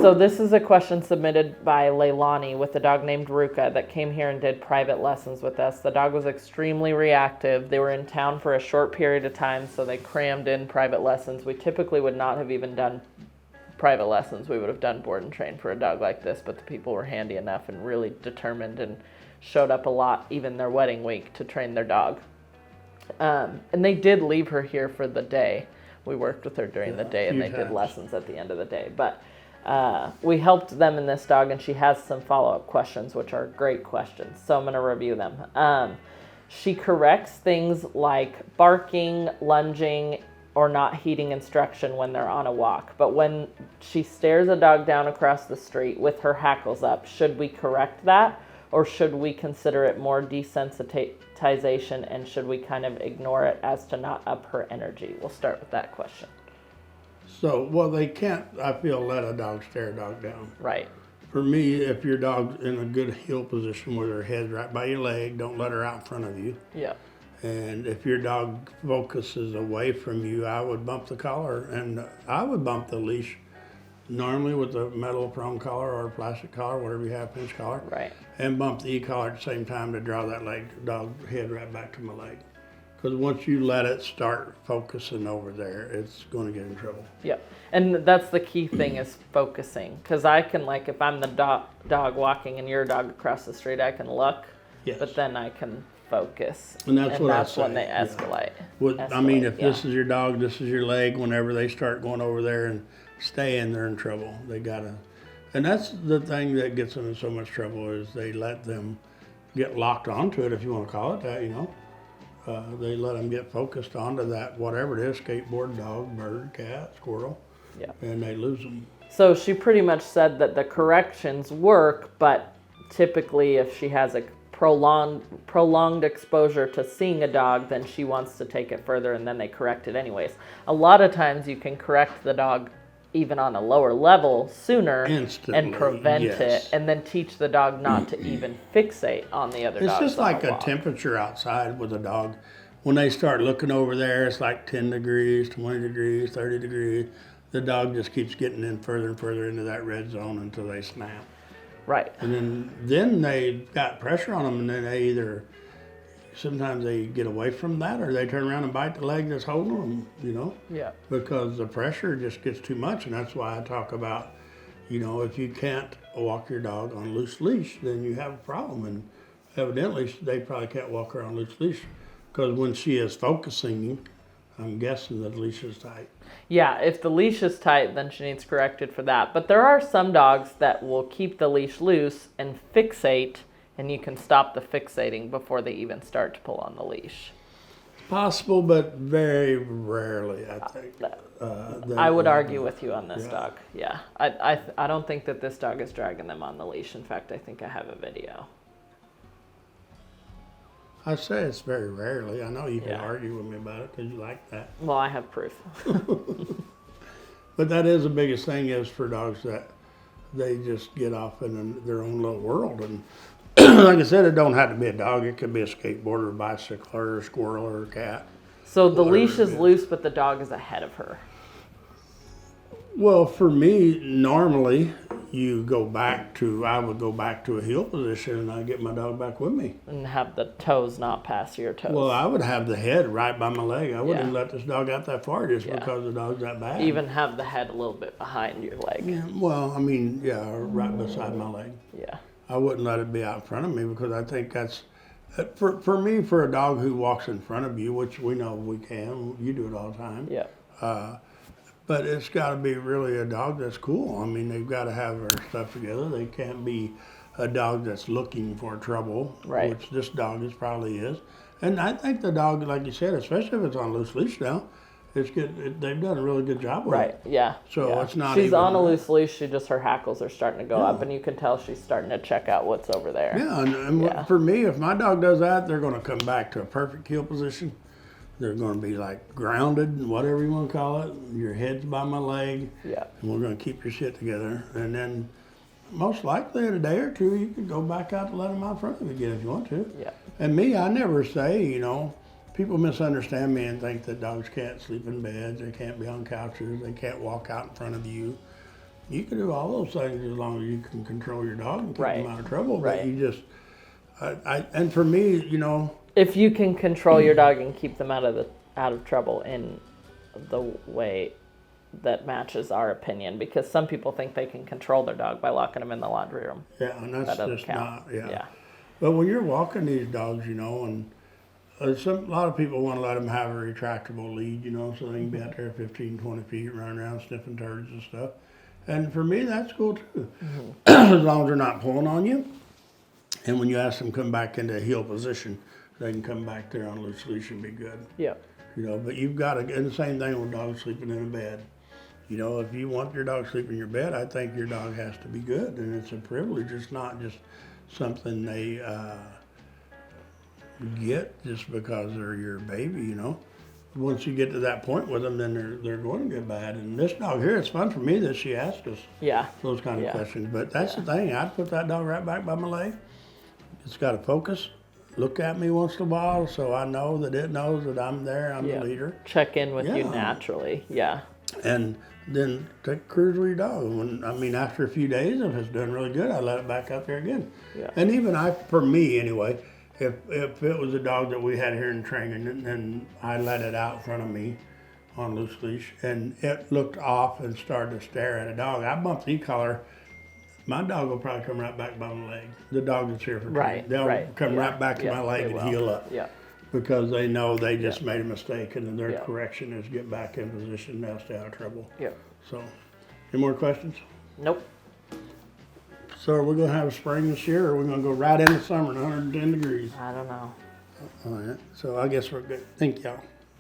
So this is a question submitted by Leilani with a dog named Ruka that came here and did private lessons with us. The dog was extremely reactive. They were in town for a short period of time, so they crammed in private lessons. We typically would not have even done private lessons. We would have done board and train for a dog like this, but the people were handy enough and really determined and showed up a lot, even their wedding week, to train their dog. And they did leave her here for the day. We worked with her during the day, and they did lessons at the end of the day. But we helped them in this dog, and she has some follow-up questions, which are great questions. So I'm going to review them. She corrects things like barking, lunging, or not heeding instruction when they're on a walk. But when she stares a dog down across the street with her hackles up, should we correct that? Or should we consider it more desensitization, and should we kind of ignore it as to not up her energy? We'll start with that question. So, well, they can't, I feel, let a dog stare a dog down. Right. For me, if your dog's in a good heel position where her head's right by your leg, don't let her out in front of you. Yeah. And if your dog focuses away from you, I would bump the collar, and I would bump the leash, normally with a metal prong collar or a plastic collar, whatever you have, pinch collar. Right. And bump the e-collar at the same time to draw that dog head right back to my leg. Because once you let it start focusing over there, it's going to get in trouble. Yep. And that's the key thing, is focusing. Because I can, like, if I'm the dog walking and your dog across the street, I can look. Yes. But then I can focus. And that's what I say. When they escalate. Yeah. I mean, if this is your dog, this is your leg, whenever they start going over there and staying, they're in trouble. They got to. And that's the thing that gets them in so much trouble, is they let them get locked onto it, if you want to call it that, you know. They let them get focused onto that, whatever it is, skateboard, dog, bird, cat, squirrel, and they lose them. So she pretty much said that the corrections work, but typically if she has a prolonged exposure to seeing a dog, then she wants to take it further, and then they correct it anyways. A lot of times you can correct the dog even on a lower level sooner instantly, and prevent it, and then teach the dog not to even fixate on the other dog. It's just like a temperature outside with a dog. When they start looking over there, it's like 10 degrees, 20 degrees, 30 degrees. The dog just keeps getting in further and further into that red zone until they snap. Right. And then they got pressure on them, and then they either, sometimes they get away from that, or they turn around and bite the leg that's holding them, you know? Yeah. Because the pressure just gets too much, and that's why I talk about, you know, if you can't walk your dog on loose leash, then you have a problem. And evidently, they probably can't walk her on loose leash, because when she is focusing, I'm guessing that the leash is tight. Yeah, if the leash is tight, then she needs corrected for that. But there are some dogs that will keep the leash loose and fixate, and you can stop the fixating before they even start to pull on the leash. Possible, but very rarely, I think. I would argue with you on this dog. Yeah, I don't think that this dog is dragging them on the leash. In fact, I think I have a video. I say it's very rarely. I know you can argue with me about it because you like that. Well, I have proof. But that is the biggest thing, is for dogs that they just get off in their own little world. And like I said, it don't have to be a dog. It could be a skateboarder, or a bicycle, or a squirrel, or a cat. So the leash is loose, but the dog is ahead of her. Well, for me, normally I would go back to a heel position, and I'd get my dog back with me. And have the toes not pass your toes. Well, I would have the head right by my leg. I wouldn't let this dog out that far just because the dog's that bad. Even have the head a little bit behind your leg. Yeah, well, I mean, right beside my leg. Yeah. I wouldn't let it be out in front of me, because I think that's, for me, for a dog who walks in front of you, which we know we can, you do it all the time. Yeah. But it's got to be really a dog that's cool. I mean, they've got to have their stuff together. They can't be a dog that's looking for trouble, which this dog probably is. And I think the dog, like you said, especially if it's on loose leash now, it's good. They've done a really good job with it. Yeah. So it's not. She's on a loose leash. Her hackles are starting to go up, and you can tell she's starting to check out what's over there. Yeah, and for me, if my dog does that, they're going to come back to a perfect heel position. They're going to be like grounded, whatever you want to call it. Your head's by my leg. Yeah. And we're going to keep your shit together. And then most likely in a day or two, you can go back out to let them out in front of you again if you want to. Yeah. And me, I never say, people misunderstand me and think that dogs can't sleep in beds, they can't be on couches, they can't walk out in front of you. You can do all those things as long as you can control your dog and keep them out of trouble. Right. But you just, and for me, if you can control your dog and keep them out of trouble in the way that matches our opinion, because some people think they can control their dog by locking them in the laundry room. Yeah, and that's That doesn't just count. not, yeah. But when you're walking these dogs, and a lot of people want to let them have a retractable lead, so they can be out there 15, 20 feet, running around sniffing turds and stuff. And for me, that's cool too, as long as they're not pulling on you. And when you ask them to come back into a heel position, they can come back there on loose leash and be good. Yeah. But you've got to, and the same thing with dogs sleeping in a bed. If you want your dog sleeping in your bed, I think your dog has to be good, and it's a privilege. It's not just something they get just because they're your baby. Once you get to that point with them, then they're going to get bad. And this dog here, it's fun for me that she asked us those kind of questions. But that's the thing. I'd put that dog right back by my leg. It's got to focus, look at me once in a while, so I know that it knows that I'm there. I'm the leader. Check in with you naturally. Yeah. And then take a cruise with your dog. After a few days, if it's doing really good, I let it back out there again. Yeah. And even for me anyway, if it was a dog that we had here in training and I let it out in front of me on loose leash and it looked off and started to stare at a dog, I bumped the e-collar, my dog will probably come right back by my leg. The dog that's here for training. They'll come right back to my leg and heel up. Yeah. Because they know they just made a mistake, and then their correction is get back in position, now stay out of trouble. Yeah. So, any more questions? Nope. So are we going to have a spring this year, or are we going to go right into summer at 110 degrees? I don't know. All right. So I guess we're good. Thank y'all.